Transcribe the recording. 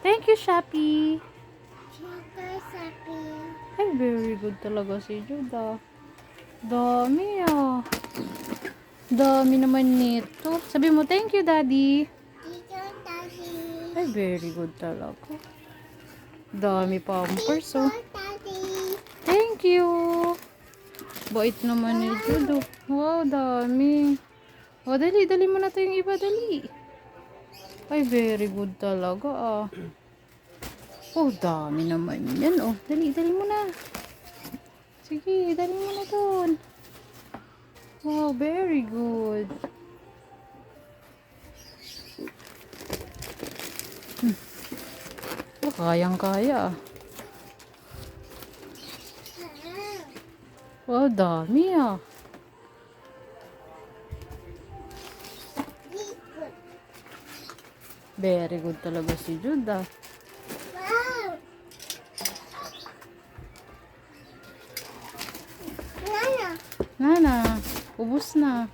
Thank you, Shopee. Sugar sabi. Ay, very good talaga si Judah. Dami ah. Dami naman nito. Sabi mo, thank you, Daddy. Dito daddy. Ay, very good talaga. Dami pampers oh. Dito daddy. Thank you. Bait naman ni Judah. Wow, dami. O, dali. Dali mo na to yung iba, dali. Ay, very good talaga ah. Oh, dami naman yan oh. Dali, dali mo na. Sige, dali mo na doon. Wow, very good. Oh, kayang-kaya. Wow, dami ah. Dito. Very good talaga si Judah. Wow. Nana. Nana, ubos na.